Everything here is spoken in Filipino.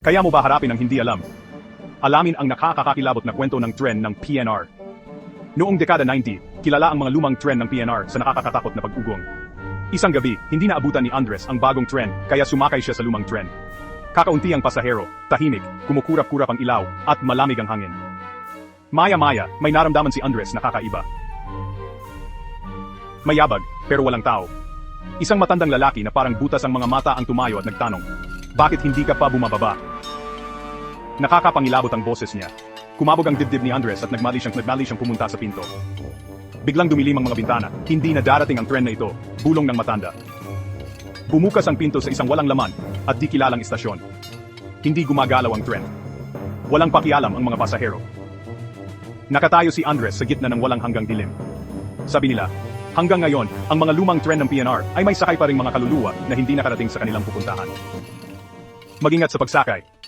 Kaya mo ba harapin ang hindi alam? Alamin ang nakakakakilabot na kwento ng tren ng PNR. Noong dekada 90, kilala ang mga lumang tren ng PNR sa nakakakatakot na pag-ugong. Isang gabi, hindi naabutan ni Andres ang bagong tren, kaya sumakay siya sa lumang tren. Kakaunti ang pasahero, tahimik, kumukurap-kurap ang ilaw, at malamig ang hangin. Maya-maya, may naramdaman si Andres na kakaiba. Mayabag, pero walang tao. Isang matandang lalaki na parang butas ang mga mata ang tumayo at nagtanong, "Bakit hindi ka pa bumababa?" Nakakapangilabot ang boses niya. Kumabog ang dibdib ni Andres at nagmali siyang pumunta sa pinto. Biglang dumilim ang mga bintana, hindi na darating ang tren na ito, bulong ng matanda. Bumukas ang pinto sa isang walang laman at di kilalang istasyon. Hindi gumagalaw ang tren. Walang pakialam ang mga pasahero. Nakatayo si Andres sa gitna ng walang hanggang dilim. Sabi nila, hanggang ngayon, ang mga lumang tren ng PNR ay may sakay pa ring mga kaluluwa na hindi nakarating sa kanilang pupuntahan. Mag-ingat sa pagsakay.